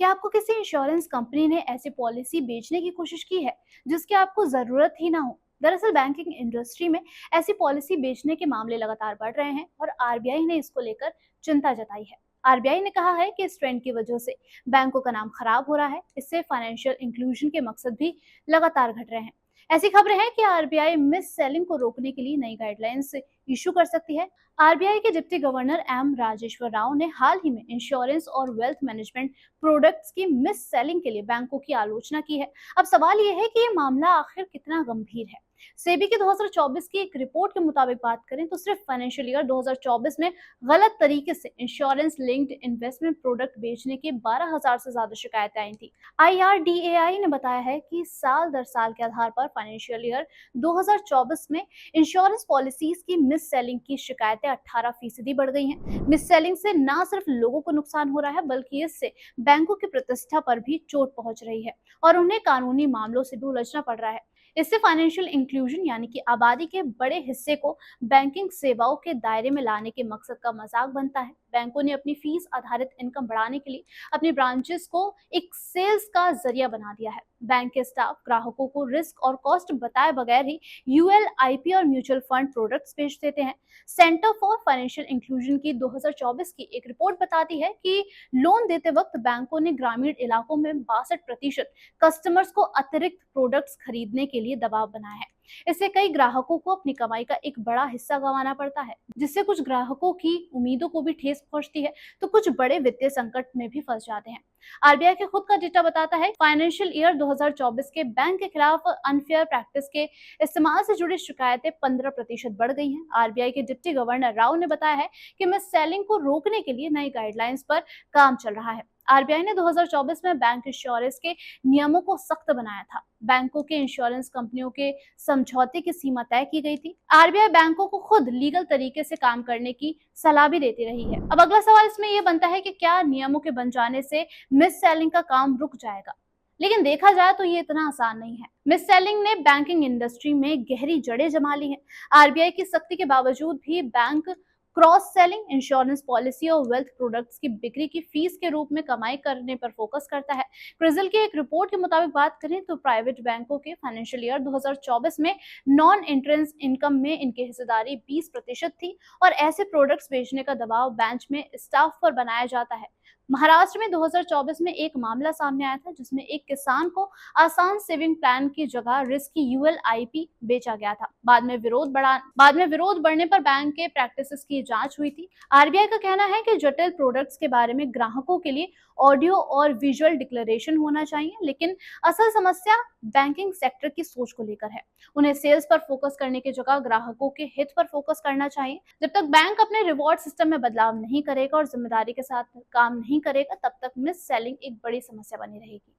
क्या आपको किसी इंश्योरेंस कंपनी ने ऐसी पॉलिसी बेचने की कोशिश की है जिसकी आपको जरूरत ही ना हो? दरअसल बैंकिंग इंडस्ट्री में ऐसी पॉलिसी बेचने के मामले लगातार बढ़ रहे हैं और आरबीआई ने इसको लेकर चिंता जताई है। आरबीआई ने कहा है कि इस ट्रेंड की वजह से बैंकों का नाम खराब हो रहा है। इससे फाइनेंशियल इंक्लूजन के मकसद भी लगातार घट रहे हैं। ऐसी खबरें हैं कि आरबीआई मिस सेलिंग को रोकने के लिए नई गाइडलाइंस इशू कर सकती है। आरबीआई के deputy governor M Rajeshwar Rao ने हाल ही में इंश्योरेंस और वेल्थ मैनेजमेंट प्रोडक्ट्स की मिस सेलिंग के लिए बैंकों की आलोचना की है। अब सवाल यह है कि ये मामला आखिर कितना गंभीर है। सेबी की 2024 की एक रिपोर्ट के मुताबिक बात करें तो सिर्फ फाइनेंशियल ईयर 2024 में गलत तरीके से इंश्योरेंस लिंक्ड इन्वेस्टमेंट प्रोडक्ट बेचने के 12,000 से ज्यादा शिकायतें आई थी। आईआरडीएआई ने बताया है कि साल दर साल के आधार पर फाइनेंशियल ईयर 2024 में इंश्योरेंस पॉलिसीज की मिस सेलिंग की शिकायतें 18% बढ़ गई हैं। मिस सेलिंग से न सिर्फ लोगों को नुकसान हो रहा है बल्कि इससे बैंकों की प्रतिष्ठा पर भी चोट पहुंच रही है और उन्हें कानूनी मामलों से भी उलझना पड़ रहा है। इससे फाइनेंशियल इंक्लूजन यानी कि आबादी के बड़े हिस्से को बैंकिंग सेवाओं के दायरे में लाने के मकसद का मजाक बनता है। बैंकों ने अपनी फीस आधारित इनकम बढ़ाने के लिए अपनी ब्रांचेस को एक सेल्स का जरिया बना दिया है। बैंक के स्टाफ ग्राहकों को रिस्क और कॉस्ट बताए बगैर ही यूएल, आईपी और म्यूचुअल फंड प्रोडक्ट्स बेच देते हैं। सेंटर फॉर फाइनेंशियल इंक्लूजन की 2024 की एक रिपोर्ट बताती है कि लोन देते वक्त बैंकों ने ग्रामीण इलाकों में 62% कस्टमर्स को अतिरिक्त प्रोडक्ट्स खरीदने के लिए दबाव बनाया है। इससे कई ग्राहकों को अपनी कमाई का एक बड़ा हिस्सा गंवाना पड़ता है, जिससे कुछ ग्राहकों की उम्मीदों को भी ठेस पहुंचती है तो कुछ बड़े वित्तीय संकट में भी फंस जाते हैं। आरबीआई के खुद का डेटा बताता है फाइनेंशियल ईयर 2024 के बैंक के खिलाफ अनफेयर प्रैक्टिस के इस्तेमाल से जुड़ी शिकायतें 15% बढ़ गई हैं। आरबीआई के डिप्टी गवर्नर राव ने बताया है कि मिस सेलिंग को रोकने के लिए नई गाइडलाइंस पर काम चल रहा है। आरबीआई ने 2024 में बैंक इंश्योरेंस के नियमों को सख्त बनाया था। बैंकों के इंश्योरेंस कंपनियों के समझौते की सीमा तय की गई थी। आरबीआई बैंकों को खुद लीगल तरीके से काम करने की सलाह भी देती रही है। अब अगला सवाल इसमें यह बनता है कि क्या नियमों के बन जाने से मिस सेलिंग का काम रुक जाएगा? लेकिन देखा जाए तो ये इतना आसान नहीं है। मिस सेलिंग ने बैंकिंग इंडस्ट्री में गहरी जड़ें जमा ली हैं। आरबीआई की सख्ती के बावजूद भी bank cross selling, insurance policy और वेल्थ प्रोडक्ट्स की बिक्री की फीस के रूप में कमाई करने पर फोकस करता है। क्रिजल की एक रिपोर्ट के मुताबिक बात करें तो प्राइवेट बैंकों के फाइनेंशियल ईयर 2024 में नॉन इंट्रेंस इनकम में इनकी हिस्सेदारी 20% थी और ऐसे प्रोडक्ट्स बेचने का दबाव बेंच में स्टाफ पर बनाया जाता है। महाराष्ट्र में 2024 में एक मामला सामने आया था जिसमें एक किसान को आसान सेविंग प्लान की जगह रिस्की यूएल आईपी बेचा गया था। बाद में विरोध बढ़ने पर बैंक के प्रैक्टिसेस की जांच हुई थी। आरबीआई का कहना है कि जटिल प्रोडक्ट्स के बारे में ग्राहकों के लिए ऑडियो और विजुअल डिक्लेरेशन होना चाहिए, लेकिन असल समस्या बैंकिंग सेक्टर की सोच को लेकर है। उन्हें सेल्स पर फोकस करने की जगह ग्राहकों के हित पर फोकस करना चाहिए। जब तक बैंक अपने रिवॉर्ड सिस्टम में बदलाव नहीं करेगा और जिम्मेदारी के साथ काम नहीं करेगा, तब तक मिस सेलिंग एक बड़ी समस्या बनी रहेगी।